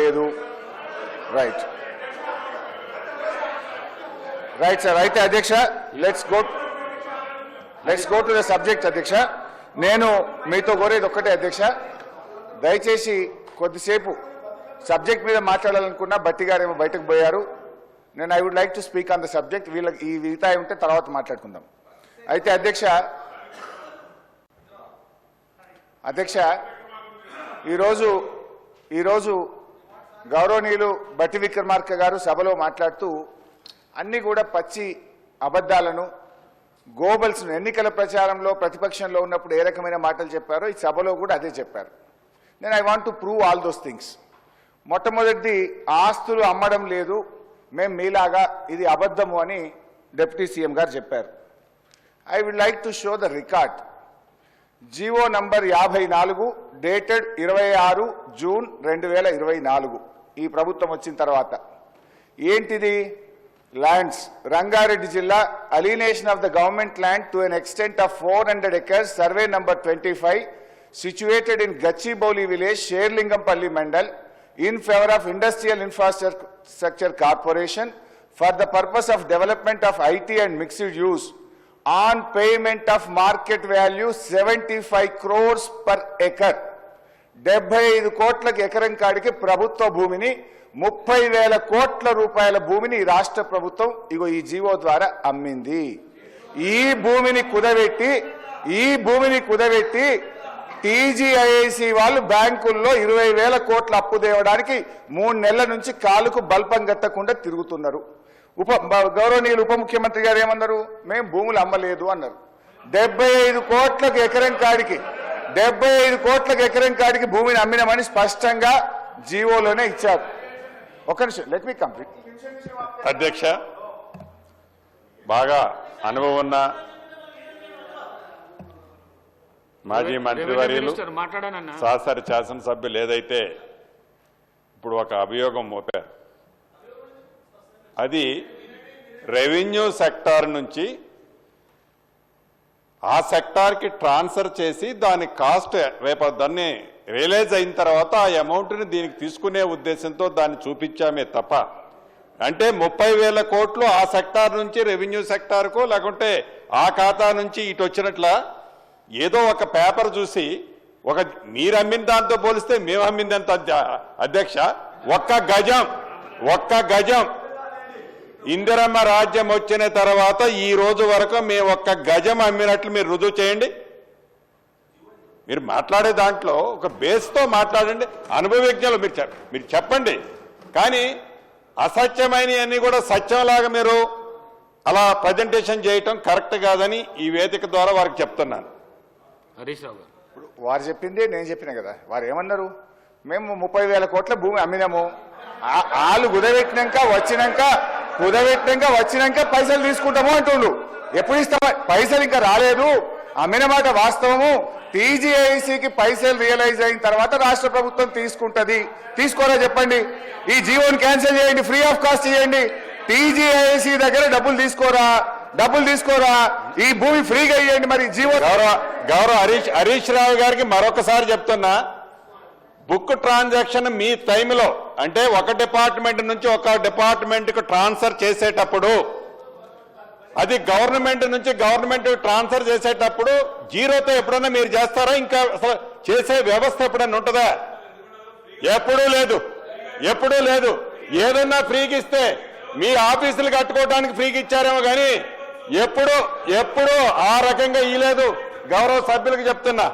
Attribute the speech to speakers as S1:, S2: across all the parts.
S1: లేదు. Right right sir. అయితే అధ్యక్ష let's go to the subject. అధ్యక్ష నేను మీతో కోరేది ఒక్కటే అధ్యక్ష, దయచేసి కొద్దిసేపు సబ్జెక్ట్ మీద మాట్లాడాలనుకున్నా బట్టి గారు ఏమో బయటకు పోయారు. నేను I would like to speak on the subject. వీళ్ళకి ఈ వితాయి ఉంటే తర్వాత మాట్లాడుకుందాం. అయితే అధ్యక్ష ఈరోజు గౌరవనీయులు బట్టి విక్రమార్క గారు సభలో మాట్లాడుతూ అన్ని కూడా పచ్చి అబద్ధాలను గోబల్స్ను ఎన్నికల ప్రచారంలో ప్రతిపక్షంలో ఉన్నప్పుడు ఏ రకమైన మాటలు చెప్పారో ఈ సభలో కూడా అదే చెప్పారు. నేను I want to prove all those things. మొట్టమొదటిది ఆస్తులు అమ్మడం లేదు, మేము మీలాగా ఇది అబద్ధము అని డిప్యూటీ సీఎం గారు చెప్పారు. I would like to show the record. GO number 54 dated 26 June 2024 ఈ ప్రభుత్వం వచ్చిన తర్వాత ఏంటిది? ల్యాండ్స్ రంగారెడ్డి జిల్లా alienation of the government land to an extent of 400 acres survey number 25 situated in Gachibowli village, Sherlingampalli Mandal, in favor of Industrial Infrastructure Corporation for the purpose of development of IT and mixed use on payment of market value 75 crores per acre. 75 కోట్లకు ఎకరం కాడికి ప్రభుత్వ భూమిని 30,000 కోట్ల రూపాయల భూమిని రాష్ట్ర ప్రభుత్వం ఇగో ఈ జీవో ద్వారా అమ్మింది. ఈ భూమిని కుదబెట్టి టీజీఐఐసి వాళ్ళు బ్యాంకుల్లో 20,000 కోట్ల అప్పు తేవడానికి 3 నెలల నుంచి కాలుకు బల్పం గట్టకుండా తిరుగుతున్నారు. గౌరవనీయులు ఉప ముఖ్యమంత్రి గారు ఏమన్నారు? మేము భూములు అమ్మలేదు అన్నారు. 75 కోట్లకు ఎకరం కాడికి భూమిని అమ్మినామని స్పష్టంగా జీవోలోనే ఇచ్చారు. ఒక నిమిషం, లెట్ మీ కంప్లీట్.
S2: అధ్యక్ష, బాగా అనుభవం ఉన్న మాజీ మంత్రివర్యులు సహచర శాసనసభ్యులు ఏదైతే ఇప్పుడు ఒక అభియోగం మోపారు, అది రెవెన్యూ సెక్టార్ నుంచి ఆ సెక్టార్కి ట్రాన్స్ఫర్ చేసి దాని కాస్ట్ రేపు దాన్ని రియలైజ్ అయిన తర్వాత ఆ అమౌంట్ని దీనికి తీసుకునే ఉద్దేశంతో దాన్ని చూపించామే తప్ప, అంటే 30,000 కోట్లు ఆ సెక్టార్ నుంచి రెవెన్యూ సెక్టార్కు లేకుంటే ఆ ఖాతా నుంచి ఇటు వచ్చినట్ల ఏదో ఒక పేపర్ చూసి మీరు అమ్మిన దాంతో పోలిస్తే మేము అమ్మిందంత అధ్యక్ష ఒక్క గజం ఇందిరమ్మ రాజ్యం వచ్చిన తర్వాత ఈ రోజు వరకు మేము ఒక్క గజం అమ్మినట్లు మీరు రుజువు చేయండి. మీరు మాట్లాడే దాంట్లో ఒక బేస్తో మాట్లాడండి. అనుభవజ్ఞులు మీరు చెప్పండి. కానీ అసత్యమైనవన్నీ కూడా సత్యంలాగా మీరు అలా ప్రజెంటేషన్ చేయటం కరెక్ట్ కాదని ఈ వేదిక ద్వారా వారికి చెప్తున్నాను.
S3: హరీష్ రావు గారు
S1: ఇప్పుడు వారు చెప్పిందే నేను చెప్పిన కదా. వారు ఏమన్నారు? మేము 30,000 కోట్ల భూమి అమ్మినాము, వాళ్ళు కుదబెట్టినాక వచ్చినాక పైసలు తీసుకుంటాము అంటుండు. ఎప్పుడు ఇస్తామా? పైసలు ఇంకా రాలేదు. అమ్మిన మాట వాస్తవము. టీజీఐసీకి పైసలు రియలైజ్ అయిన తర్వాత రాష్ట్ర ప్రభుత్వం తీసుకుంటది. తీసుకోరా చెప్పండి. ఈ జీవోని క్యాన్సిల్ చేయండి, ఫ్రీ ఆఫ్ కాస్ట్ చేయండి. టీజీఐసీ దగ్గర డబ్బులు తీసుకోరా, ఈ భూమి ఫ్రీగా ఇవ్వండి. మరి జీవో
S2: గౌరవ హరీష్ రావు గారికి మరొకసారి చెప్తున్నా, బుక్ ట్రాన్సాక్షన్ మీ టైంలో అంటే ఒక డిపార్ట్మెంట్ నుంచి ఒక డిపార్ట్మెంట్కు ట్రాన్స్ఫర్ చేసేటప్పుడు, అది గవర్నమెంట్ నుంచి గవర్నమెంట్ ట్రాన్స్ఫర్ చేసేటప్పుడు జీరోతో ఎప్పుడన్నా మీరు చేస్తారా? ఇంకా అసలు చేసే వ్యవస్థ ఎప్పుడన్నా ఉంటుందా? ఎప్పుడూ లేదు. ఏదన్నా ఫ్రీకి ఇస్తే మీ ఆఫీసులు కట్టుకోవడానికి ఫ్రీకి ఇచ్చారేమో కానీ ఎప్పుడు ఆ రకంగా ఇలేదు. గౌరవ సభ్యులకు చెప్తున్నా.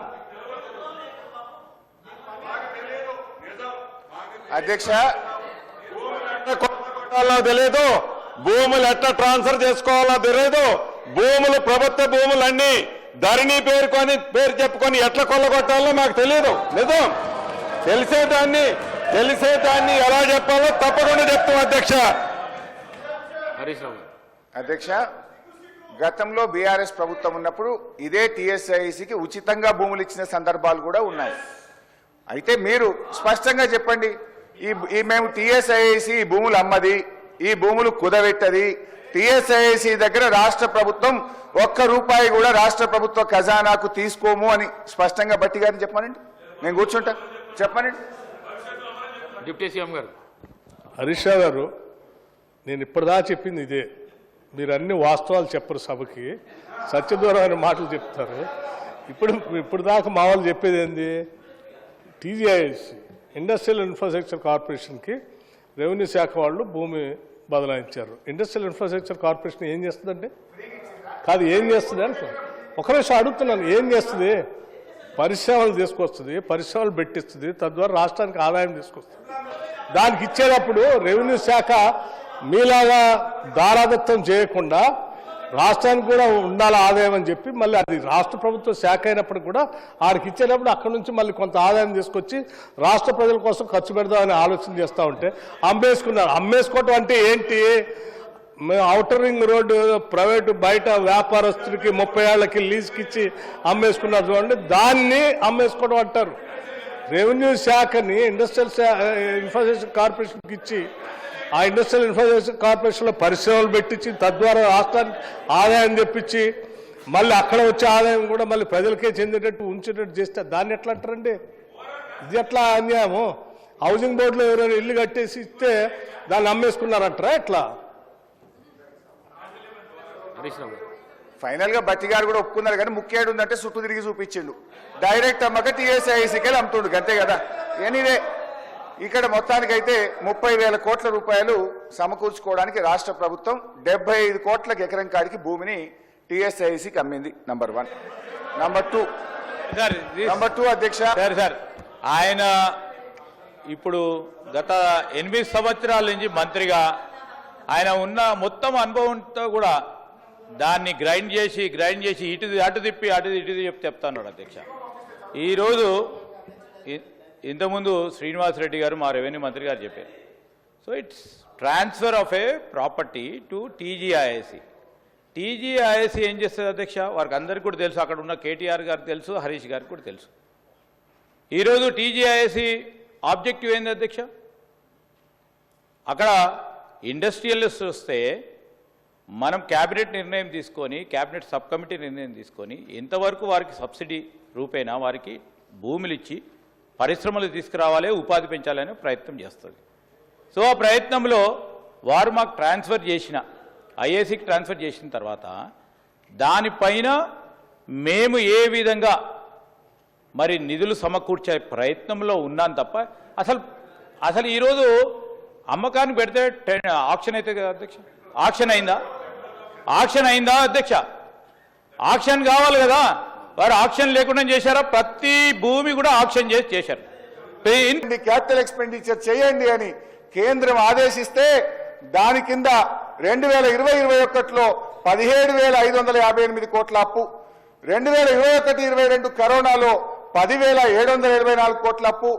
S1: అధ్యక్ష,
S2: తెలియదు, భూములు ఎట్లా ట్రాన్స్ఫర్ చేసుకోవాలో తెలియదు. ప్రభుత్వ భూములన్నీ ధరణి పేరు చెప్పుకొని ఎట్లా కొల్లగొట్టాలో మాకు తెలియదు. నిజం తెలిసేదాన్ని ఎలా చెప్పాలో తప్పకుండా చెప్తాం.
S1: అధ్యక్ష, గతంలో బీఆర్ఎస్ ప్రభుత్వం ఉన్నప్పుడు ఇదే టీఎస్ఐసికి ఉచితంగా భూములు ఇచ్చిన సందర్భాలు కూడా ఉన్నాయి. అయితే మీరు స్పష్టంగా చెప్పండి, మేము టీఎస్ఐసి ఈ భూములు అమ్మది, ఈ భూములు కుదబెట్టది. టీఎస్ఐసి దగ్గర రాష్ట్ర ప్రభుత్వం ₹1 కూడా రాష్ట్ర ప్రభుత్వ ఖజానాకు తీసుకోము అని స్పష్టంగా బట్టి గారిని చెప్పమనండి. నేను కూర్చుంటా, చెప్పమనండి.
S3: డిప్యూటీ సీఎం గారు.
S4: హరీష్ రావు గారు, నేను ఇప్పటిదా చెప్పింది ఇదే. మీరు అన్ని వాస్తవాలు చెప్పరు, సభకి సత్యదూరమైన మాటలు చెప్తారు. ఇప్పుడు దాకా మా వాళ్ళు చెప్పేది ఏంది? టీజీఐఎస్ ఇండస్ట్రియల్ ఇన్ఫ్రాస్ట్రక్చర్ కార్పొరేషన్కి రెవెన్యూ శాఖ వాళ్ళు భూమి బదలాయించారు. ఇండస్ట్రియల్ ఇన్ఫ్రాస్ట్రక్చర్ కార్పొరేషన్ ఏం చేస్తుందంటే కాదు, ఏం చేస్తుంది అంటే ఒక నిమిషం అడుగుతున్నాను, ఏం చేస్తుంది? పరిశ్రమలు తీసుకొస్తుంది, పరిశ్రమలు పెట్టిస్తుంది, తద్వారా రాష్ట్రానికి ఆదాయం తీసుకొస్తుంది. దానికి ఇచ్చేటప్పుడు రెవెన్యూ శాఖ మీలాగా దారాదత్తం చేయకుండా రాష్ట్రానికి కూడా ఉండాలి ఆదాయం అని చెప్పి మళ్ళీ అది రాష్ట్ర ప్రభుత్వ శాఖ అయినప్పుడు కూడా ఆడికి ఇచ్చేటప్పుడు అక్కడ నుంచి మళ్ళీ కొంత ఆదాయం తీసుకొచ్చి రాష్ట్ర ప్రజల కోసం ఖర్చు పెడదామని ఆలోచన చేస్తూ ఉంటే అమ్మేసుకున్నారు. అమ్మేసుకోవటం అంటే ఏంటి? ఔటర్ రింగ్ రోడ్డు ప్రైవేటు బయట వ్యాపారస్తులకి 30 ఏళ్లకి లీజుకి ఇచ్చి అమ్మేసుకున్నారు చూడండి, దాన్ని అమ్మేసుకోవడం అంటారు. రెవెన్యూ శాఖని ఇండస్ట్రియల్ ఇన్ఫ్రాస్ట్రక్చర్ కార్పొరేషన్కి ఇచ్చి ఆ ఇండస్ట్రియల్ ఇన్ఫ్రాస్ట్రక్చర్ కార్పొరేషన్లో పరిశ్రమలు పెట్టించి తద్వారా రాష్ట్రానికి ఆదాయం తెప్పించి మళ్ళీ అక్కడ వచ్చే ఆదాయం కూడా మళ్ళీ ప్రజలకే చెందేటట్టు ఉంచేటట్టు చేస్తే దాన్ని ఎట్లా అంటారండి? ఇది ఎట్లా అన్యాయము? హౌసింగ్ బోర్డులో ఎవరైనా ఇల్లు కట్టేసి ఇస్తే దాన్ని అమ్మేసుకున్నారంటారా ఎట్లా?
S3: హరీష్ రావు గారు.
S1: ఫైనల్ గా బట్టి గారు కూడా ఒప్పుకున్నారు, కానీ ముఖ్యేడు ఉందంటే చుట్టూ తిరిగి చూపించిండు. డైరెక్ట్ అమ్మక టీఎస్ఐసికెళ్ళి అమ్ముతుండు, అంతే కదా. ఎనీవే, ఇక్కడ మొత్తానికైతే 30,000 కోట్ల రూపాయలు సమకూర్చుకోవడానికి రాష్ట్ర ప్రభుత్వం 75 కోట్లకు ఎకరం కాడికి భూమిని టీఎస్ఐసికి అమ్మింది. నంబర్ 1. నంబర్ 2 అధ్యక్ష,
S5: సార్ ఆయన ఇప్పుడు గత 8 సంవత్సరాల నుంచి మంత్రిగా ఆయన ఉన్న మొత్తం అనుభవంతో కూడా దాన్ని గ్రైండ్ చేసి అటు తిప్పి ఇటు చెప్తాను అధ్యక్ష. ఈరోజు ఇంతకుముందు శ్రీనివాసరెడ్డి గారు మా రెవెన్యూ మంత్రి గారు చెప్పారు. So it's transfer of A property to TGISC. TGISC ఏం చేస్తుంది అధ్యక్ష? వారికి అందరికీ కూడా తెలుసు, అక్కడ ఉన్న కేటీఆర్ గారికి తెలుసు, హరీష్ గారికి కూడా తెలుసు. ఈరోజు టీజీఐఎస్సి ఆబ్జెక్టివ్ ఏంది అధ్యక్ష? అక్కడ ఇండస్ట్రియలిస్ట్ వస్తే మనం క్యాబినెట్ నిర్ణయం తీసుకొని, క్యాబినెట్ సబ్ కమిటీ నిర్ణయం తీసుకొని ఎంతవరకు వారికి సబ్సిడీ రూపేణా వారికి భూములు ఇచ్చి పరిశ్రమలు తీసుకురావాలి, ఉపాధి పెంచాలనే ప్రయత్నం చేస్తుంది. సో ఆ ప్రయత్నంలో వారు మాకు ట్రాన్స్ఫర్ చేసిన ఐఏసీకి ట్రాన్స్ఫర్ చేసిన తర్వాత దానిపైన మేము ఏ విధంగా మరి నిధులు సమకూర్చే ప్రయత్నంలో ఉన్నాం తప్ప అసలు ఈరోజు అమ్మకాన్ని పెడితే ఆక్షన్ అయితే కదా అధ్యక్ష? ఆక్షన్ అయిందా అధ్యక్ష? ఆక్షన్ కావాలి కదా. వారు ఆక్షన్ లేకుండా చేశారా? ప్రతి భూమి కూడా ఆక్షన్ చేశారు.
S1: క్యాపిటల్ ఎక్స్పెండిచర్ చేయండి అని కేంద్రం ఆదేశిస్తే దాని కింద 2020-21లో 17,558 కోట్ల అప్పు, 2021-22 కరోనాలో 10,724 కోట్ల అప్పు,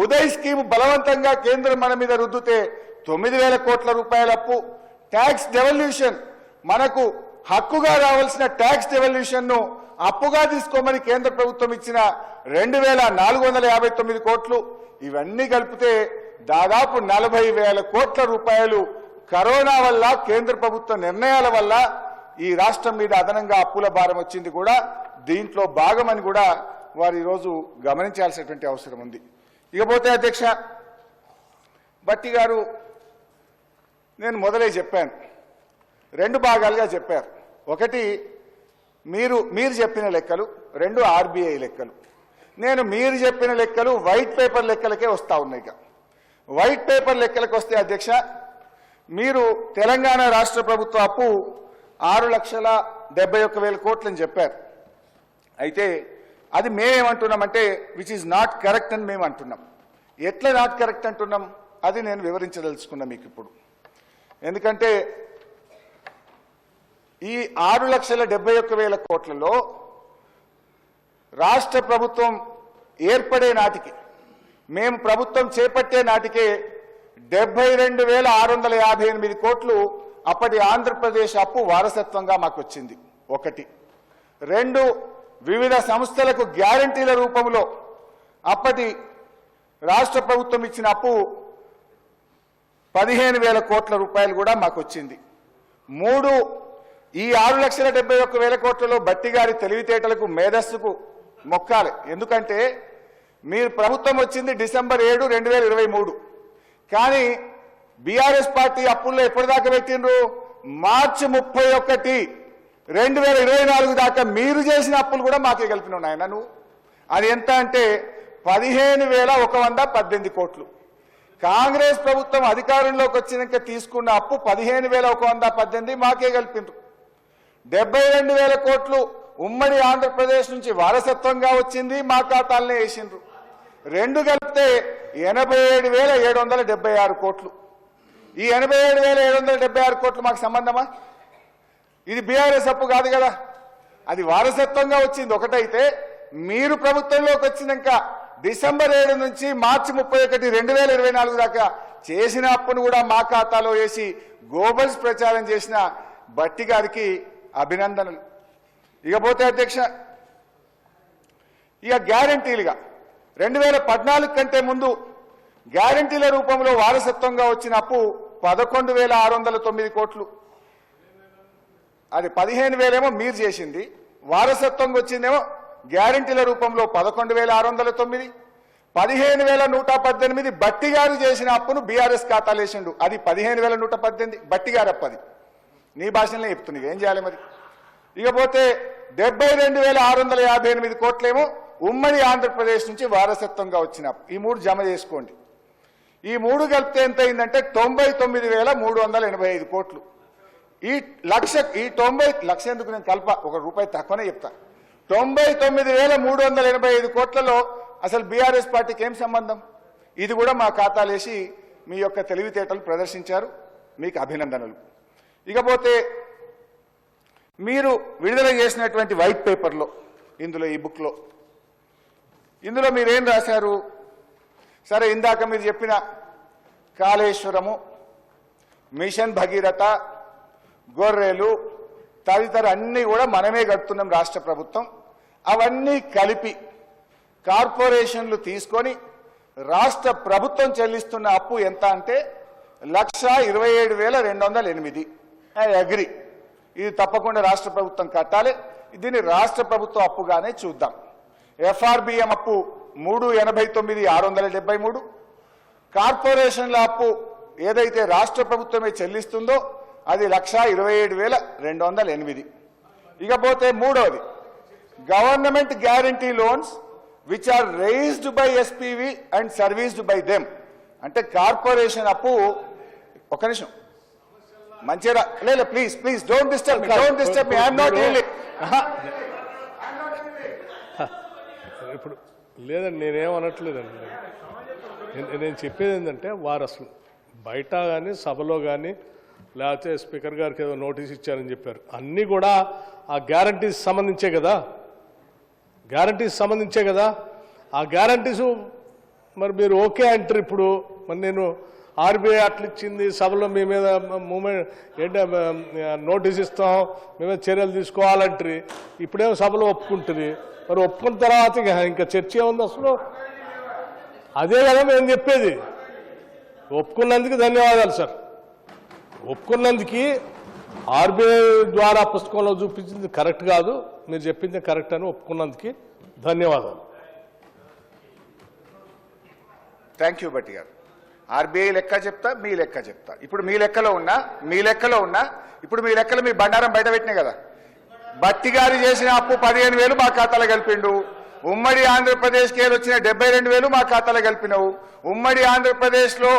S1: ఉదయ్ స్కీమ్ బలవంతంగా కేంద్రం మన మీద రుద్దుతే 9,000 కోట్ల రూపాయల అప్పు, ట్యాక్స్ డెవల్యూషన్ మనకు హక్కుగా రావాల్సిన ట్యాక్స్ డెవల్యూషన్ ను అప్పుగా తీసుకోమని కేంద్ర ప్రభుత్వం ఇచ్చిన 2,459 కోట్లు, ఇవన్నీ కలిపితే దాదాపు 40,000 కోట్ల రూపాయలు కరోనా వల్ల, కేంద్ర ప్రభుత్వ నిర్ణయాల వల్ల ఈ రాష్ట్రం మీద అదనంగా అప్పుల భారం వచ్చింది కూడా దీంట్లో భాగమని కూడా వారు ఈరోజు గమనించాల్సినటువంటి అవసరం ఉంది. ఇకపోతే అధ్యక్ష, బట్టి గారు నేను మొదలై చెప్పాను, 2 భాగాలుగా చెప్పారు. ఒకటి మీరు చెప్పిన లెక్కలు, 2 ఆర్బీఐ లెక్కలు. నేను మీరు చెప్పిన లెక్కలు వైట్ పేపర్ లెక్కలకే వస్తా ఉన్నాయి. వైట్ పేపర్ లెక్కలకు వస్తే అధ్యక్ష, మీరు తెలంగాణ రాష్ట్ర ప్రభుత్వ అప్పు 6,71,000 కోట్లని చెప్పారు. అయితే అది మేమేమంటున్నామంటే విచ్ ఈజ్ నాట్ కరెక్ట్ అని మేము అంటున్నాం. ఎట్లా నాట్ కరెక్ట్ అంటున్నాం అది నేను వివరించదలుచుకున్నా మీకు ఇప్పుడు. ఎందుకంటే ఈ 6,71,000 కోట్లలో రాష్ట్ర ప్రభుత్వం ఏర్పడే నాటికి, మేము ప్రభుత్వం చేపట్టే నాటికే 72,658 కోట్లు అప్పటి ఆంధ్రప్రదేశ్ అప్పు వారసత్వంగా మాకు వచ్చింది. 1. 2, వివిధ సంస్థలకు గ్యారంటీల రూపంలో అప్పటి రాష్ట్ర ప్రభుత్వం ఇచ్చిన అప్పు 15,000 కోట్ల రూపాయలు కూడా మాకు వచ్చింది. 3, ఈ 6,71,000 కోట్లలో బట్టి గారి తెలివితేటలకు, మేధస్సుకు మొక్కాలి. ఎందుకంటే మీరు ప్రభుత్వం వచ్చింది డిసెంబర్ 7, 2023. కానీ బీఆర్ఎస్ పార్టీ అప్పుల్లో ఎప్పటిదాకా పెట్టిండ్రు? మార్చి 31, 2024 దాకా మీరు చేసిన అప్పులు కూడా మాకే కలిపినావు నాయన నువ్వు. అది ఎంత అంటే 15,118 కోట్లు. కాంగ్రెస్ ప్రభుత్వం అధికారంలోకి వచ్చినాక తీసుకున్న అప్పు 15,118 మాకే కలిపిండ్రు. 72,000 కోట్లు ఉమ్మడి ఆంధ్రప్రదేశ్ నుంచి వారసత్వంగా వచ్చింది, మా ఖాతాలనే వేసిండ్రు. రెండు కలిపితే 87,776 కోట్లు. ఈ 87,776 కోట్లు మాకు సంబంధమా? ఇది బీఆర్ఎస్ అప్పు కాదు కదా, అది వారసత్వంగా వచ్చింది. ఒకటైతే మీరు ప్రభుత్వంలోకి వచ్చినాక డిసెంబర్ 7 నుంచి మార్చి 31, 2024 దాకా చేసిన అప్పును కూడా మా ఖాతాలో వేసి గోబల్స్ ప్రచారం చేసిన భట్టి గారికి అభినందనలు. ఇకపోతే అధ్యక్ష, ఇక గ్యారంటీలుగా 2014 కంటే ముందు గ్యారంటీల రూపంలో వారసత్వంగా వచ్చిన అప్పు 11,609 కోట్లు. అది 15,000 ఏమో మీరు చేసింది, వారసత్వంగా వచ్చిందేమో గ్యారంటీల రూపంలో 11,609, 15,118 బట్టి గారు చేసిన అప్పును బీఆర్ఎస్ ఖాతాలు వేసిండు, అది 15,118 బట్టి గారు అప్పది. నీ భాషలో చెప్తుంది, ఏం చేయాలి మరి? ఇకపోతే 72,658 కోట్లేమో ఉమ్మడి ఆంధ్రప్రదేశ్ నుంచి వారసత్వంగా వచ్చిన అప్పు. ఈ మూడు జమ చేసుకోండి. ఈ మూడు కలిపితే ఎంత అయిందంటే 99,385 కోట్లు. ఈ 90 లక్ష ఎందుకు నేను కల్ప, ₹1 తక్కువనే చెప్తా. 99,385 కోట్లలో అసలు బీఆర్ఎస్ పార్టీకి ఏం సంబంధం? ఇది కూడా మా ఖాతాలు వేసి మీ యొక్క తెలివితేటలు ప్రదర్శించారు, మీకు అభినందనలు. ఇకపోతే మీరు విడుదల చేసినటువంటి వైట్ పేపర్లో, ఇందులో ఈ బుక్లో, ఇందులో మీరేం రాశారు? సరే, ఇందాక మీరు చెప్పిన కాళేశ్వరము, మిషన్ భగీరథ, గొర్రెలు తదితర అన్నీ కూడా మనమే కడుతున్నాం రాష్ట్ర ప్రభుత్వం. అవన్నీ కలిపి కార్పొరేషన్లు తీసుకొని రాష్ట్ర ప్రభుత్వం చెల్లిస్తున్న అప్పు ఎంత అంటే 1,27,208. ఐ అగ్రి, ఇది తప్పకుండా రాష్ట్ర ప్రభుత్వం కట్టాలి. దీన్ని రాష్ట్ర ప్రభుత్వ అప్పుగానే చూద్దాం. ఎఫ్ఆర్బిఎం అప్పు 389,673, కార్పొరేషన్ల అప్పు ఏదైతే రాష్ట్ర ప్రభుత్వమే చెల్లిస్తుందో అది 1,27,208. ఇకపోతే మూడవది government guarantee loans which are raised by SPV and serviced by them. అంటే కార్పొరేషన్ అప్పు, ఒక నిమిషం మంచిగా లేదు, please please don't disturb me, I'm not really.
S4: ఇప్పుడు లేదండి, నేనేమనట్లేదండి. నేను చెప్పేది ఏంటంటే వారు అసలు బయట కానీ సభలో కానీ లేకపోతే స్పీకర్ గారికి ఏదో నోటీస్ ఇచ్చారని చెప్పారు. అన్నీ కూడా ఆ గ్యారంటీస్ సంబంధించే కదా, ఆ గ్యారంటీసు మరి మీరు ఓకే అంటారు. ఇప్పుడు మరి నేను ఆర్బీఐ అట్లా ఇచ్చింది, సభలో మీ మీద మూమెంట్ ఏంటి నోటీస్ ఇస్తాం, మేమే చర్యలు తీసుకోవాలంటారు. ఇప్పుడేమో సభలో ఒప్పుకుంటుంది, మరి ఒప్పుకున్న తర్వాత ఇంకా చర్చ ఏముంది అసలు? అదే కదా మేము చెప్పేది. ఒప్పుకున్నందుకు ధన్యవాదాలు సార్. ఒప్పుకున్నందుకు ఆర్బీఐ ద్వారా పుస్తకంలో చూపించింది కరెక్ట్ కాదు, మీరు చెప్పింది కరెక్ట్ అని ఒప్పుకున్నందుకు ధన్యవాదాలు.
S1: థ్యాంక్ యూ భట్టి గారు. ఆర్బీఐ లెక్క చెప్తా, మీ లెక్క చెప్తా. ఇప్పుడు మీ లెక్కలో ఉన్నా ఇప్పుడు మీ లెక్కలు మీ బండారం బయట పెట్టినాయి కదా. భట్టి గారు చేసిన అప్పు 15,000 మా ఖాతాలో కలిపిండు. ఉమ్మడి ఆంధ్రప్రదేశ్కి వచ్చిన 72,000 మా ఖాతాలో కలిపినవు. ఉమ్మడి ఆంధ్రప్రదేశ్లో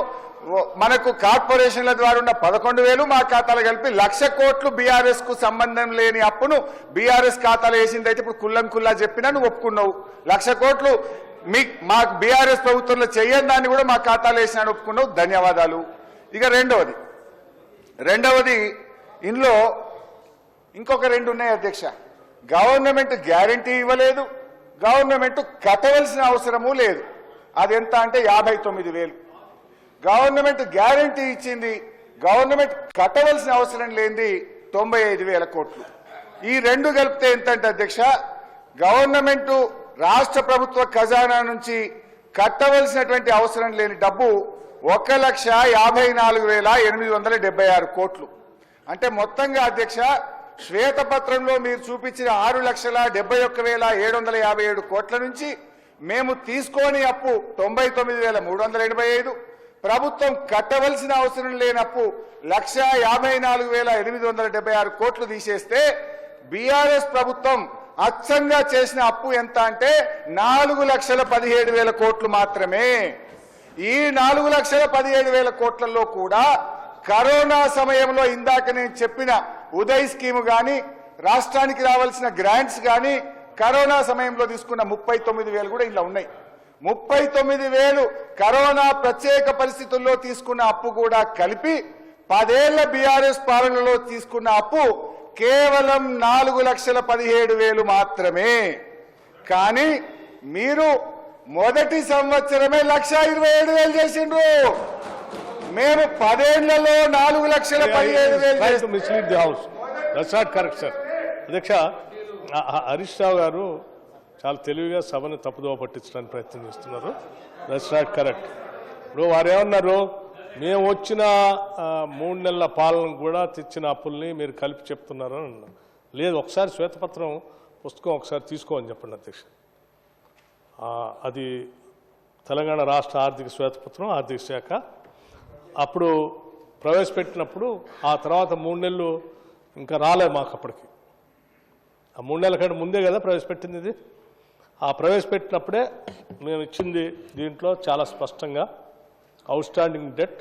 S1: మనకు కార్పొరేషన్ల ద్వారా ఉన్న 11,000 మా ఖాతాలో కలిపి 1,00,000 కోట్లు బీఆర్ఎస్ కు సంబంధం లేని అప్పును బీఆర్ఎస్ ఖాతాలో వేసిందైతే ఇప్పుడు కుల్లా చెప్పినా నువ్వు ఒప్పుకున్నావు. 1,00,000 కోట్లు మా బీఆర్ఎస్ ప్రభుత్వంలో చెయ్యని దాన్ని కూడా మా ఖాతాలో వేసినా ఒప్పుకున్నావు, ధన్యవాదాలు. ఇక రెండవది ఇందులో ఇంకొక 2 ఉన్నాయి అధ్యక్ష. గవర్నమెంట్ గ్యారంటీ ఇవ్వలేదు, గవర్నమెంట్ కట్టవలసిన అవసరము లేదు. అదెంత అంటే 59,000. గవర్నమెంట్ గ్యారంటీ ఇచ్చింది, గవర్నమెంట్ కట్టవలసిన అవసరం లేనిది 95,000 కోట్లు. ఈ రెండు కలిపితే ఎంతంటే అధ్యక్ష, గవర్నమెంట్ రాష్ట్ర ప్రభుత్వ ఖజానా నుంచి కట్టవలసినటువంటి అవసరం లేని డబ్బు 1,54,876 కోట్లు. అంటే మొత్తంగా అధ్యక్ష, శ్వేతపత్రంలో మీరు చూపించిన 6,71,757 కోట్ల నుంచి మేము తీసుకోని అప్పు 99,385, ప్రభుత్వం కట్టవలసిన అవసరం లేనప్పు 1,54,876 కోట్లు తీసేస్తే బీఆర్ఎస్ ప్రభుత్వం అచ్చంగా చేసిన అప్పు ఎంత అంటే 4,17,000 కోట్లు మాత్రమే. ఈ 4,17,000 కోట్లలో కూడా కరోనా సమయంలో ఇందాక నేను చెప్పిన ఉదయ్ స్కీమ్ గాని, రాష్ట్రానికి రావాల్సిన గ్రాంట్స్ గాని, కరోనా సమయంలో తీసుకున్న 39,000 కూడా ఇలా ఉన్నాయి. 39,000 కరోనా ప్రత్యేక పరిస్థితుల్లో తీసుకున్న అప్పు కూడా కలిపి 10 ఏళ్ల బీఆర్ఎస్ పాలనలో తీసుకున్న అప్పు కేవలం 4,17,000 మాత్రమే. కానీ మీరు మొదటి సంవత్సరమే 1,27,000 చేసిండ్రు. మేము 10 ఏళ్లలో 4,17,000
S4: mislead the house. That's not correct sir. అధ్యక్ష, హరీష్ రావు గారు చాలా తెలివిగా సభను తప్పుదోవ పట్టించడానికి ప్రయత్నం చేస్తున్నారు. That's not correct. ఇప్పుడు వారు ఏమన్నారు, మేము వచ్చిన 3 నెలల పాలన కూడా తెచ్చిన అప్పుల్ని మీరు కలిపి చెప్తున్నారు అని అన్నారు. లేదు, ఒకసారి శ్వేతపత్రం పుస్తకం ఒకసారి తీసుకోమని చెప్పండి అధ్యక్ష. అది తెలంగాణ రాష్ట్ర ఆర్థిక శ్వేతపత్రం, ఆర్థిక శాఖ అప్పుడు ప్రవేశపెట్టినప్పుడు ఆ తర్వాత 3 నెలలు ఇంకా రాలే మాకు. అప్పటికి ఆ 3 నెలల కంటే ముందే కదా ప్రవేశపెట్టింది ఇది. ఆ ప్రవేశపెట్టినప్పుడే మేము ఇచ్చింది దీంట్లో చాలా స్పష్టంగా అవుట్ స్టాండింగ్ డెట్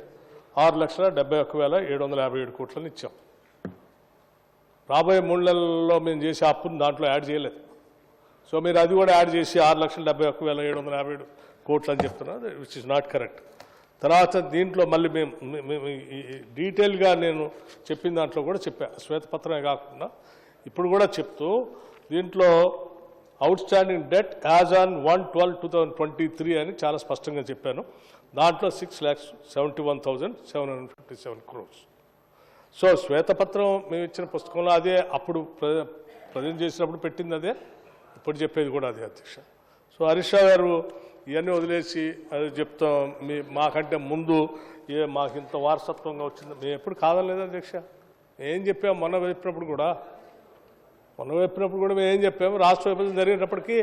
S4: 6,71,757 కోట్లని ఇచ్చాం. రాబోయే 3 నెలల్లో మేము చేసే అప్పుని దాంట్లో యాడ్ చేయలేదు. సో మీరు అది కూడా యాడ్ చేసి 6,71,757 కోట్లు అని చెప్తున్నారు, విచ్ ఇస్ నాట్ కరెక్ట్. తర్వాత దీంట్లో మళ్ళీ మేము డీటెయిల్గా నేను చెప్పిన దాంట్లో కూడా చెప్పాను, శ్వేతపత్రమే కాకుండా ఇప్పుడు కూడా చెప్తూ దీంట్లో out standing debt as on 1/12/2023 అని చాలా స్పష్టంగా చెప్పాను. దాంట్లో 6,71,757 crores. సో శ్వేతపత్రం మేము ఇచ్చిన పుస్తకంలో అదే, అప్పుడు ప్రజెంట్ చేసినప్పుడు పెట్టింది అదే, ఇప్పుడు చెప్పేది కూడా అదే అధ్యక్ష. సో హరీష్ రావు గారు ఇవన్నీ వదిలేసి అది చెప్తాం మాకంటే ముందు మాకు ఇంత వారసత్వంగా వచ్చింది. మేము ఎప్పుడు కాదనలేదు అధ్యక్ష. ఏం చెప్పాము మొన్న చెప్పినప్పుడు కూడా మేము ఏం చెప్పాము, రాష్ట్ర విభజన జరిగేటప్పటికి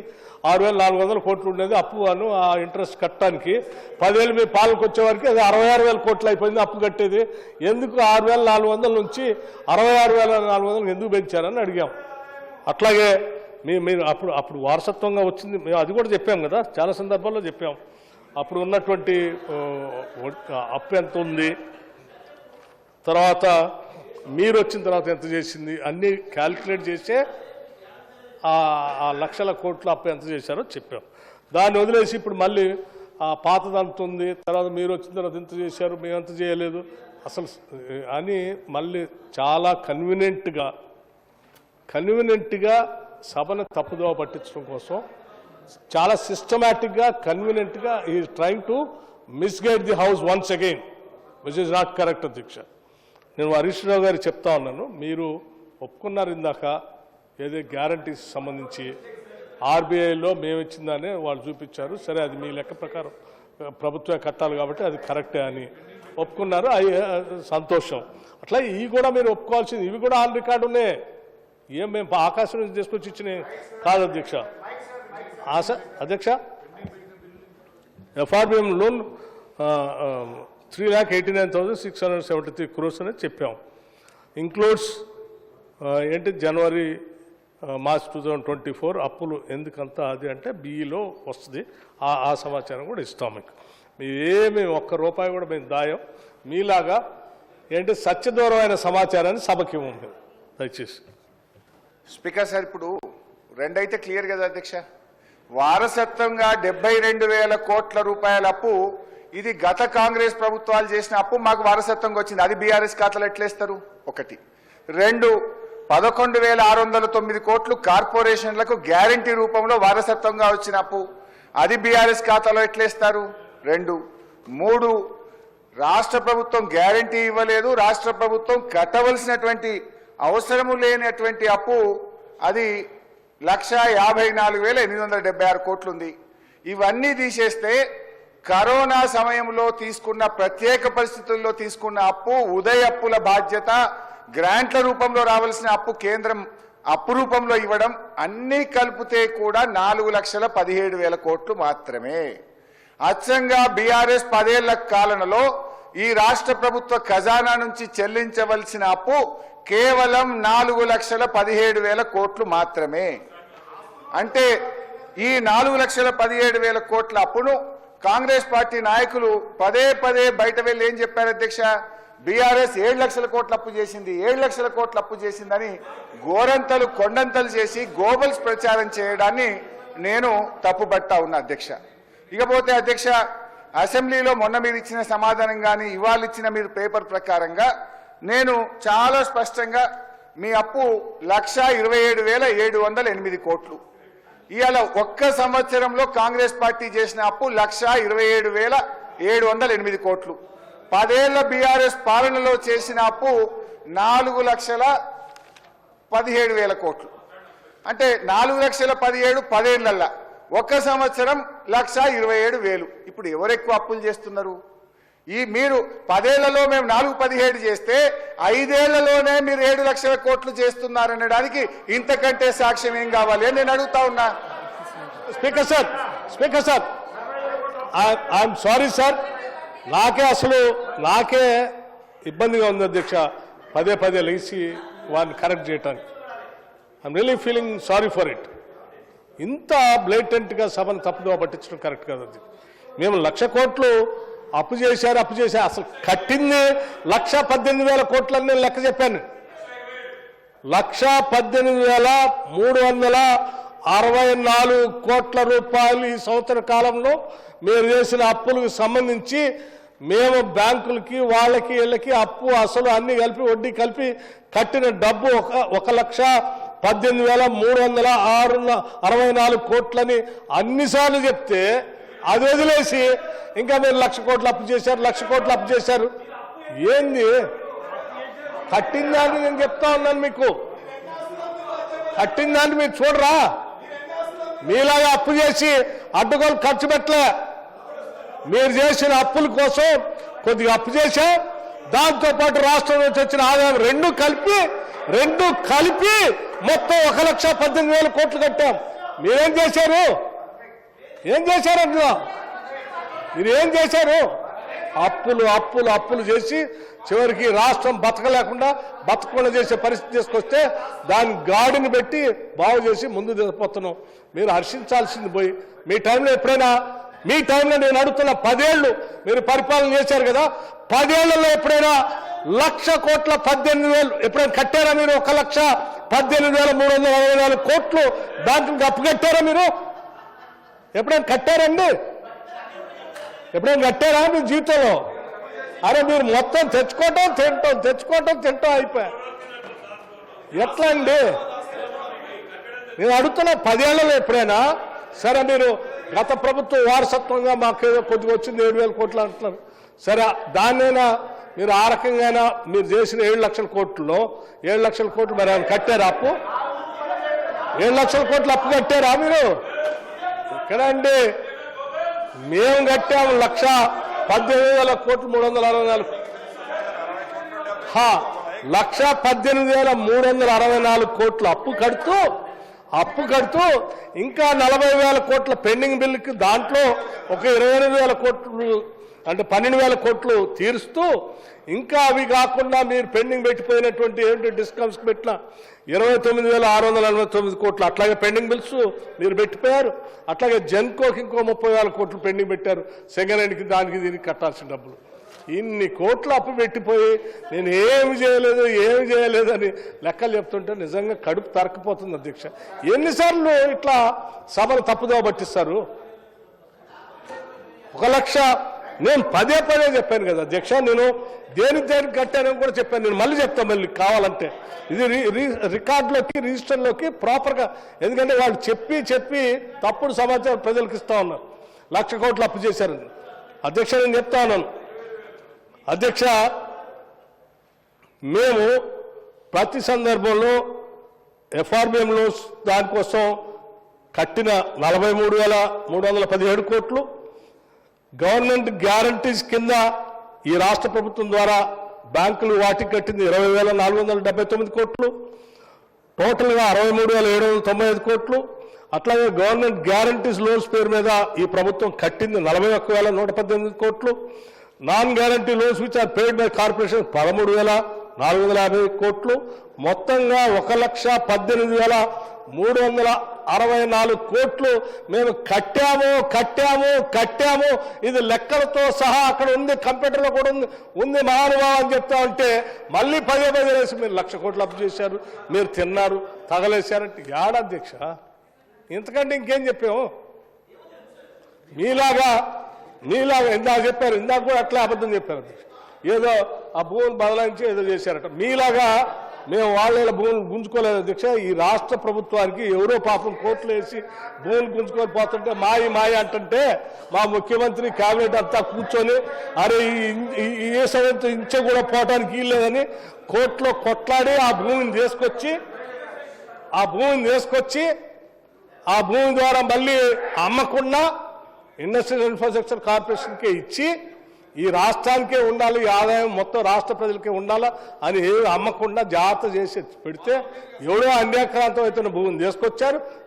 S4: 6,400 కోట్లు ఉండేది అప్పు అను ఆ ఇంట్రెస్ట్ కట్టడానికి. 10 ఏళ్ళు మీ పాలనకు వచ్చేవారికి అది 66,000 కోట్లు అయిపోయింది అప్పు కట్టేది. ఎందుకు 6,400 నుంచి 66,400 ఎందుకు పెంచారని అడిగాం. అట్లాగే మీరు అప్పుడు వారసత్వంగా వచ్చింది మేము అది కూడా చెప్పాం కదా, చాలా సందర్భాల్లో చెప్పాం. అప్పుడు ఉన్నటువంటి అప్పు ఎంత ఉంది, తర్వాత మీరు వచ్చిన తర్వాత ఎంత చేసింది అన్నీ క్యాల్కులేట్ చేసే ఆ 1,00,000 కోట్ల అప్పు ఎంత చేశారో చెప్పాం. దాన్ని వదిలేసి ఇప్పుడు మళ్ళీ ఆ పాతది అంత ఉంది, తర్వాత మీరు వచ్చిన తర్వాత ఎంత చేశారు, మేము ఎంత చేయలేదు అసలు అని మళ్ళీ చాలా కన్వీనియంట్గా సభను తప్పుదోవ పట్టించడం కోసం చాలా సిస్టమేటిక్గా కన్వీనియంట్గా ఈ trying to misguide the house once again, which is not correct అధ్యక్ష. నేను హరీష్ రావు గారికి చెప్తా ఉన్నాను, మీరు ఒప్పుకున్నారు ఇందాక ఏదో గ్యారంటీస్ సంబంధించి ఆర్బీఐలో మేము ఇచ్చిందని వాళ్ళు చూపించారు. సరే, అది మీ లెక్క ప్రకారం ప్రభుత్వమే కట్టాలి కాబట్టి అది కరెక్టే అని ఒప్పుకున్నారు, సంతోషం. అట్లా ఇవి కూడా మీరు ఒప్పుకోవాల్సింది, ఇవి కూడా ఆన్ రికార్డు ఉన్నాయి. ఏం మేము ఆకాశం నుంచి తీసుకొచ్చి ఇచ్చినాయి కాదు అధ్యక్ష. అధ్యక్ష, ఎఫ్ఆర్బిఎం లోన్ 3,89,673 crores అని చెప్పాం. ఇంక్లూడ్స్ ఏంటి జనవరి మార్చ్ 2024 అప్పులు ఎందుకంతా అది అంటే బిఈలో వస్తుంది. ఆ సమాచారం కూడా ఇస్తాం మీకు. ఏమి ₹1 కూడా మేము దాయం. మీలాగా ఏంటి సత్యదూరమైన సమాచారాన్ని సభకి ఇవ్వం దయచేసి.
S1: స్పీకర్ సార్, ఇప్పుడు రెండైతే క్లియర్ కదా అధ్యక్ష. వారసత్వంగా 72,000 కోట్ల రూపాయల అప్పు ఇది గత కాంగ్రెస్ ప్రభుత్వాలు చేసిన అప్పు మాకు వారసత్వంగా వచ్చింది. అది బీఆర్ఎస్ ఖాతాలో ఎట్లేస్తారు? 1. 2, 11,609 కోట్లు కార్పొరేషన్లకు గ్యారంటీ రూపంలో వారసత్వంగా వచ్చిన అప్పు, అది బీఆర్ఎస్ ఖాతాలో ఎట్లేస్తారు? 2. 3, రాష్ట్ర ప్రభుత్వం గ్యారంటీ ఇవ్వలేదు, రాష్ట్ర ప్రభుత్వం కట్టవలసినటువంటి అవసరము లేనటువంటి అప్పు, అది 1,54,876 కోట్లు ఉంది. ఇవన్నీ తీసేస్తే కరోనా సమయంలో తీసుకున్న ప్రత్యేక పరిస్థితుల్లో తీసుకున్న అప్పు, ఉదయ అప్పుల బాధ్యత, గ్రాంట్ల రూపంలో రావాల్సిన అప్పు కేంద్రం అప్పు రూపంలో ఇవ్వడం, అన్నీ కలిపితే కూడా 4,17,000 కోట్లు మాత్రమే. అచ్చంగా బీఆర్ఎస్ 10 ఏళ్ల కాలంలో ఈ రాష్ట్ర ప్రభుత్వ ఖజానా నుంచి చెల్లించవలసిన అప్పు కేవలం 4,17,000 కోట్లు మాత్రమే. అంటే ఈ 4,17,000 కోట్ల అప్పును కాంగ్రెస్ పార్టీ నాయకులు పదే బయట వెళ్ళి ఏం చెప్పారు అధ్యక్ష? బీఆర్ఎస్ 7 లక్షల కోట్ల అప్పు చేసింది, 7 లక్షల కోట్ల అప్పు చేసిందని గోరంతలు కొండంతలు చేసి గోబల్స్ ప్రచారం చేయడాన్ని నేను తప్పుపడతా ఉన్నా అధ్యక్ష. ఇకపోతే అధ్యక్ష, అసెంబ్లీలో మొన్న మీరు ఇచ్చిన సమాధానం కానీ ఇవాళ ఇచ్చిన మీరు పేపర్ ప్రకారంగా నేను చాలా స్పష్టంగా మీ అప్పు 1,27,708 కోట్లు. ఇవాళ ఒక్క సంవత్సరంలో కాంగ్రెస్ పార్టీ చేసిన అప్పు 1,27,708 కోట్లు. 10 ఏళ్ల బీఆర్ఎస్ పాలనలో చేసిన అప్పు 4,17,000 కోట్లు. అంటే 4,17,000 10 ఏళ్లల్లా, ఒక్క సంవత్సరం 1,27,000. ఇప్పుడు ఎవరు ఎక్కువ అప్పులు చేస్తున్నారు? ఈ మీరు 10 ఏళ్లలో మేము 4,17 చేస్తే 5 ఏళ్లలోనే మీరు 7 లక్షల కోట్లు చేస్తున్నారనడానికి ఇంతకంటే సాక్ష్యం ఏం కావాలి అని నేను అడుగుతా ఉన్నా.
S4: Speaker sir I'm sorry sir, నాకే ఇబ్బందిగా ఉంది అధ్యక్ష పదే లేచి వారిని కరెక్ట్ చేయటానికి. I'm really feeling sorry for it. ఇంత బ్లేటెంట్గా సభను తప్పుదో పట్టించడం కరెక్ట్ కాదు. అది మేము 1,00,000 కోట్లు అప్పు చేశారు అసలు కట్టింది 1,18,000 కోట్లని నేను లెక్క చెప్పాను. 1,18,364 కోట్ల రూపాయలు ఈ సంవత్సర కాలంలో మీరు చేసిన అప్పులకు సంబంధించి మేము బ్యాంకులకి వాళ్ళకి వీళ్ళకి అప్పు అసలు అన్ని కలిపి వడ్డీ కలిపి కట్టిన డబ్బు 1,18,364 కోట్లని అన్నిసార్లు చెప్తే అది వదిలేసి ఇంకా మీరు 1,00,000 కోట్లు అప్పు చేశారు, 1,00,000 కోట్లు అప్పు చేశారు. ఏంది కట్టిందాన్ని నేను చెప్తా ఉన్నాను మీకు. కట్టిందాన్ని మీరు చూడరా? మీలాగా అప్పు చేసి అడ్డగోలు ఖర్చు పెట్టలే. మీరు చేసిన అప్పుల కోసం కొద్దిగా అప్పు చేశా, దాంతోపాటు రాష్ట్రం నుంచి వచ్చిన ఆదాయం రెండు కలిపి మొత్తం 1,18,000 కోట్లు కట్టాం. మీరేం చేశారు? అందులో మీరు ఏం చేశారు? అప్పులు చేసి చివరికి రాష్ట్రం బతకకుండా చేసే పరిస్థితి తీసుకొస్తే దాని గాడిని పెట్టి బాగు చేసి ముందు పోతున్నాం. మీరు హర్షించాల్సింది పోయి మీ టైంలో నేను అడుగుతున్న 10 ఏళ్ళు మీరు పరిపాలన చేశారు కదా, 10 ఏళ్లలో ఎప్పుడైనా 1,00,000 కోట్ల 18,000 ఎప్పుడైనా కట్టారా మీరు? 1,18,364 కోట్లు బ్యాంకులకు అప్పు కట్టారా మీరు? ఎప్పుడైనా కట్టారండి? ఎప్పుడైనా కట్టారా మీ జీవితంలో? అరే మీరు మొత్తం తెచ్చుకోవటం తింటాం అయిపోయా. ఎట్లా అండి? నేను అడుగుతున్నా 10 ఏళ్లలో ఎప్పుడైనా సరే మీరు గత ప్రభుత్వం వారసత్వంగా మాకేదో కొద్దిగా వచ్చింది 7,000 కోట్లు అంటున్నారు. సరే దాన్నైనా మీరు ఆ రకంగా మీరు చేసిన 7 లక్షల కోట్లలో 7 లక్షల కోట్లు మరి ఆయన కట్టారా అప్పు? 7 లక్షల కోట్లు అప్పు కట్టారా మీరు? ఇక్కడ అండి మేము కట్టాము 1,18,000 కోట్లు 364 1,18,364 కోట్లు అప్పు కడుతూ ఇంకా 40,000 కోట్ల పెండింగ్ బిల్లుకి దాంట్లో ఒక 28,000 కోట్లు అంటే 12,000 కోట్లు తీరుస్తూ ఇంకా అవి కాకుండా మీరు పెండింగ్ పెట్టిపోయినటువంటి ఏంటి డిస్కౌంట్స్కి పెట్టిన 29,649 కోట్లు అట్లాగే పెండింగ్ బిల్స్ మీరు పెట్టిపోయారు. అట్లాగే జెన్కోకి ఇంకో 30,000 కోట్లు పెండింగ్ పెట్టారు. సెకండ్ హ్యాండ్కి దానికి దీనికి కట్టాల్సిన డబ్బులు. ఇన్ని కోట్లు అప్పు పెట్టిపోయి నేను ఏమి చేయలేదు అని లెక్కలు చెప్తుంటే నిజంగా కడుపు తరకపోతుంది అధ్యక్ష. ఎన్నిసార్లు ఇట్లా సభను తప్పుదోవ పట్టిస్తారు? 1,00,000 నేను పదే చెప్పాను కదా అధ్యక్ష, నేను దేనికి కట్టానని కూడా చెప్పాను. నేను మళ్ళీ చెప్తాను మళ్ళీ కావాలంటే. ఇది రికార్డులోకి రిజిస్టర్లోకి ప్రాపర్గా, ఎందుకంటే వాళ్ళు చెప్పి తప్పుడు సమాచారం ప్రజలకు ఇస్తా ఉన్నారు. 1,00,000 కోట్లు అప్పు చేశారని. అధ్యక్ష నేను చెప్తా ఉన్నాను అధ్యక్ష, మేము ప్రతి సందర్భంలో ఎఫ్ఆర్బిఎంలో దానికోసం కట్టిన 43,317 కోట్లు, గవర్నమెంట్ గ్యారంటీస్ కింద ఈ రాష్ట్ర ప్రభుత్వం ద్వారా బ్యాంకులు వాటికి కట్టింది 20,479 కోట్లు, టోటల్గా 63,795 కోట్లు. అట్లాగే గవర్నమెంట్ గ్యారంటీస్ లోన్స్ పేరు మీద ఈ ప్రభుత్వం కట్టింది 41,118 కోట్లు. Non guarantee loans which are paid by corporation 13,450 కోట్లు. మొత్తంగా 1,18,364 కోట్లు మేము కట్టాము. ఇది లెక్కలతో సహా అక్కడ ఉంది, కంప్యూటర్లో కూడా ఉంది మహానుభావం అని చెప్తా ఉంటే మళ్ళీ పదే వేసి మీరు 1,00,000 కోట్లు అప్పు చేశారు, మీరు తిన్నారు, తగలేశారంటే ఏడా అధ్యక్ష? ఇంతకంటే ఇంకేం చెప్పాము? మీలాగా ఇందాక చెప్పారు, ఇందాక కూడా అట్లా అబద్ధం చెప్పారు అధ్యక్ష. ఏదో ఆ భూమిని బదలాయించి ఏదో చేశారట. మీలాగా మేము వాళ్ళ భూములు గుంజుకోలేదు అధ్యక్ష. ఈ రాష్ట్ర ప్రభుత్వానికి ఎవరో పాపం కోట్లు వేసి భూములు గుంజుకొని పోతుంటే మాయ అంటుంటే మా ముఖ్యమంత్రి కేబినెట్ అంతా కూర్చొని అరే ఈ సమయంతో ఇంచే కూడా పోవటానికి వీల్లేదని కోర్టులో కొట్లాడి ఆ భూమిని తీసుకొచ్చి ఆ భూమి ద్వారా మళ్ళీ అమ్మకుండా ఇండస్ట్రియల్ ఇన్ఫ్రాస్ట్రక్చర్ కార్పొరేషన్కే ఇచ్చి ఈ రాష్ట్రానికే ఉండాలి, ఈ ఆదాయం మొత్తం రాష్ట్ర ప్రజలకే ఉండాలా అని అమ్మకుండా జాగ్రత్త చేసి పెడితే ఎవడో అన్యాక్రాంతం అయితే భూమిని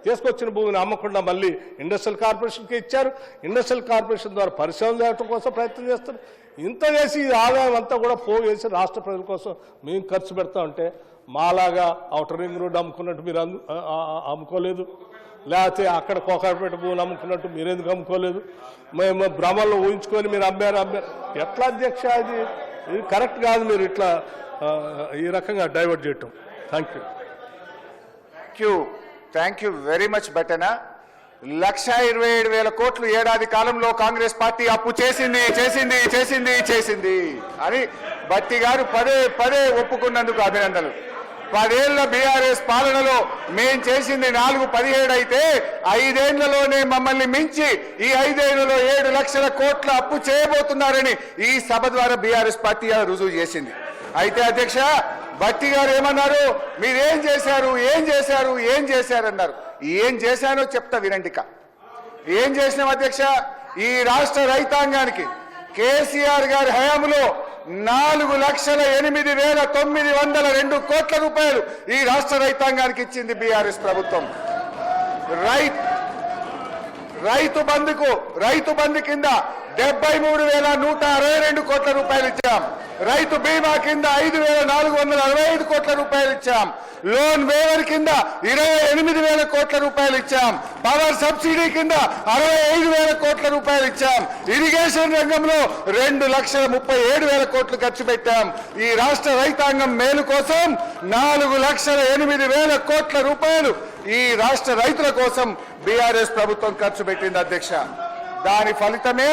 S4: తీసుకొచ్చిన భూమిని అమ్మకుండా మళ్ళీ ఇండస్ట్రియల్ కార్పొరేషన్కి ఇచ్చారు. ఇండస్ట్రియల్ కార్పొరేషన్ ద్వారా పరిశ్రమలు చేయడం కోసం ప్రయత్నం చేస్తారు. ఇంత చేసి ఈ ఆదాయం అంతా కూడా పోగేసి రాష్ట్ర ప్రజల కోసం మేము ఖర్చు పెడతా ఉంటే మాలాగా ఔటర్ రింగ్ రోడ్డు అమ్ముకున్నట్టు మీరు అమ్ముకోలేదు, లేకపోతే అక్కడ కోకాపేట భూములు అమ్ముకున్నట్టు మీరెందుకు అమ్ముకోలేదు? మేము భ్రమల్లో ఊహించుకొని మీరు అమ్మారు. ఎట్లా అధ్యక్ష? ఇది కరెక్ట్ కాదు. మీరు ఇట్లా ఈ రకంగా డైవర్ట్ చేయటం.
S1: థ్యాంక్ యూ వెరీ మచ్ బెటనా. 1,27,000 కోట్లు ఏడాది కాలంలో కాంగ్రెస్ పార్టీ అప్పు చేసింది అని బట్టి గారు పదే ఒప్పుకున్నందుకు అభినందనలు. 10 ఏళ్ల బీఆర్ఎస్ పాలనలో మేం చేసింది 417 అయితే 5 ఏళ్లలోనే మమ్మల్ని మించి ఈ 5 ఏళ్లలో 7 లక్షల కోట్ల అప్పు చేయబోతున్నారని ఈ సభ ద్వారా బీఆర్ఎస్ పార్టీ రుజువు చేసింది. అయితే అధ్యక్ష బట్టి గారు ఏమన్నారు? మీరేం చేశారన్నారు. ఏం చేశానో చెప్తా వినండిక. ఏం చేసినాం అధ్యక్ష? ఈ రాష్ట్ర రైతాంగానికి కేసీఆర్ గారి హయాంలో 4,08,902 కోట్ల రూపాయలు ఈ రాష్ట్ర రైతాంగానికి ఇచ్చింది బీఆర్ఎస్ ప్రభుత్వం. రైతు బంధు కింద 73,162 కోట్ల రూపాయలు ఇచ్చాం. రైతు బీమా కింద 5,465 కోట్ల రూపాయలు ఇచ్చాం. లోన్ వేవర్ కింద 28,000 కోట్ల రూపాయలు ఇచ్చాం. పవర్ సబ్సిడీ కింద 65,000 కోట్ల రూపాయలు ఇచ్చాం. ఇరిగేషన్ రంగంలో 2,37,000 కోట్లు ఖర్చు పెట్టాం. ఈ రాష్ట్ర రైతాంగం మేలు కోసం 4,08,000 కోట్ల రూపాయలు ఈ రాష్ట్ర రైతుల కోసం బీఆర్ఎస్ ప్రభుత్వం ఖర్చు పెట్టింది అధ్యక్ష. దాని ఫలితమే